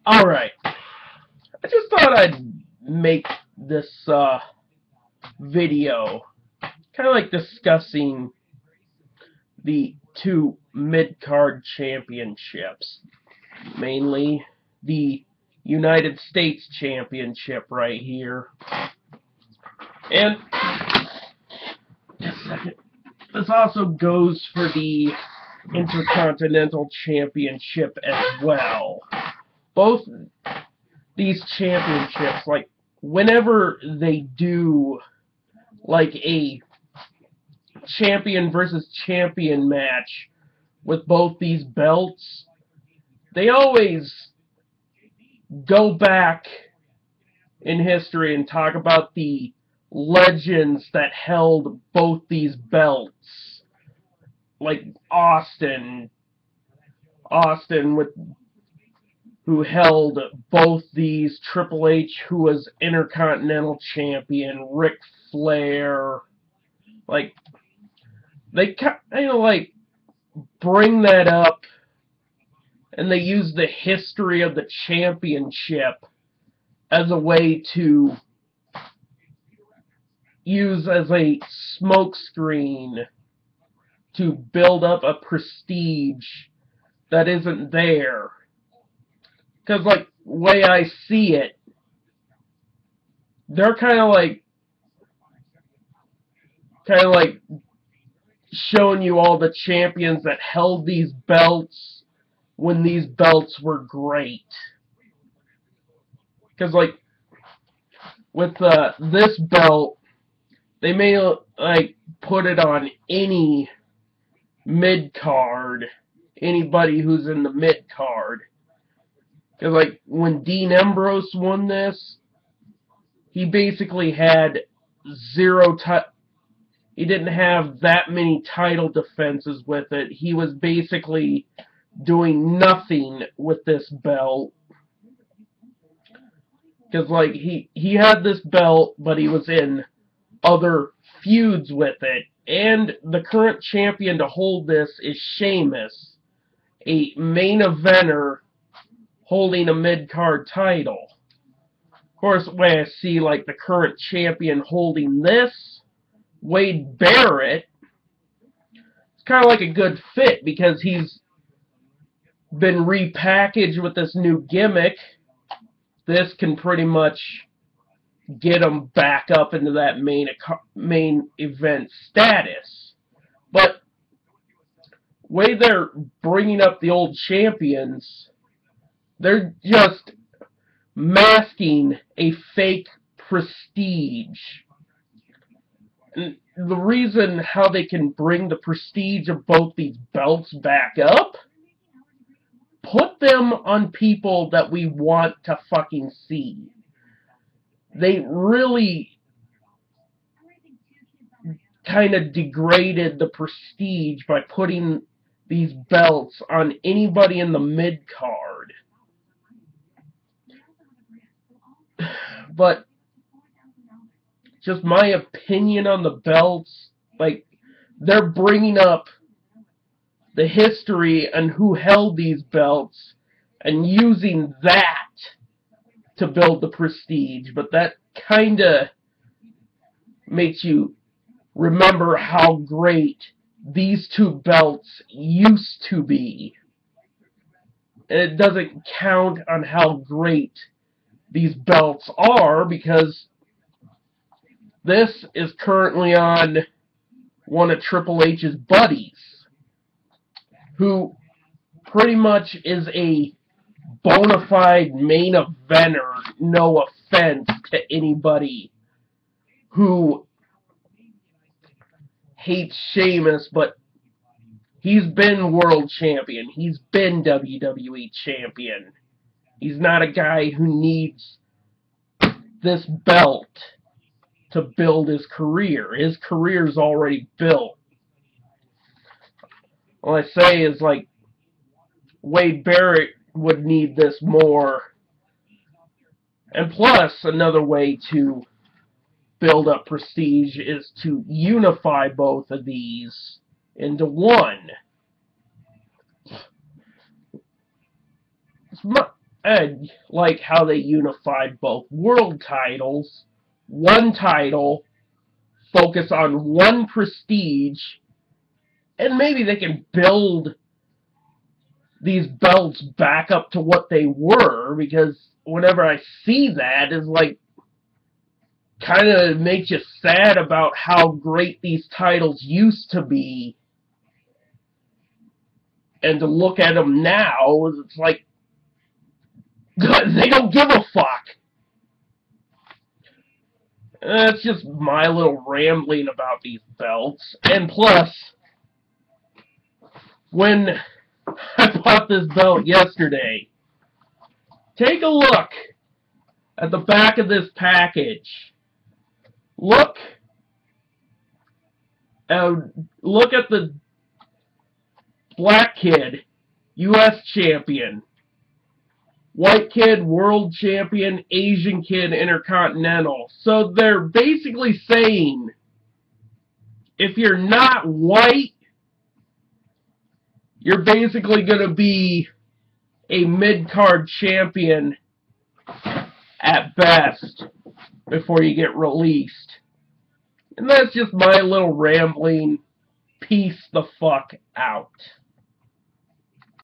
Alright, I just thought I'd make this video kind of like discussing the two mid-card championships. Mainly the United States Championship right here. And just a second. This also goes for the Intercontinental Championship as well. Both these championships, like, whenever they do, like, a champion versus champion match with both these belts, they always go back in history and talk about the legends that held both these belts. Like Austin with who held both these, Triple H, who was Intercontinental Champion, Ric Flair. Like, they kind of like bring that up, and they use the history of the championship as a way to use as a smokescreen to build up a prestige that isn't there. Because, like, the way I see it, they're kind of like showing you all the champions that held these belts when these belts were great. Because, like, with this belt, they may, like, put it on any mid-card, anybody who's in the mid-card. Because, like, when Dean Ambrose won this, he basically had he didn't have that many title defenses with it. He was basically doing nothing with this belt. Because, like, he had this belt, but he was in other feuds with it. And the current champion to hold this is Sheamus, a main eventer holding a mid-card title. Of course, the way I see, like, the current champion holding this, Wade Barrett, it's kind of like a good fit because he's been repackaged with this new gimmick. This can pretty much get him back up into that main event status. But the way they're bringing up the old champions, they're just masking a fake prestige. And the reason how they can bring the prestige of both these belts back up, put them on people that we want to fucking see. They really kind of degraded the prestige by putting these belts on anybody in the mid-card. But just my opinion on the belts, like, they're bringing up the history and who held these belts and using that to build the prestige, but that kind of makes you remember how great these two belts used to be. And it doesn't count on how great these belts are, because this is currently on one of Triple H's buddies, who pretty much is a bona fide main eventer, no offense to anybody who hates Sheamus, but he's been world champion. He's been WWE champion. He's not a guy who needs this belt to build his career. His career's already built. All I say is, like, Wade Barrett would need this more. And plus, another way to build up prestige is to unify both of these into one. And like how they unified both world titles, one title, focus on one prestige, and maybe they can build these belts back up to what they were, because whenever I see that, it's like kind of makes you sad about how great these titles used to be, and to look at them now, it's like they don't give a fuck. That's just my little rambling about these belts. And plus, when I bought this belt yesterday, take a look at the back of this package. Look at the black kid, U.S. champion. White kid, world champion. Asian kid, Intercontinental. So they're basically saying, if you're not white, you're basically going to be a mid-card champion at best before you get released. And that's just my little rambling. Peace the fuck out.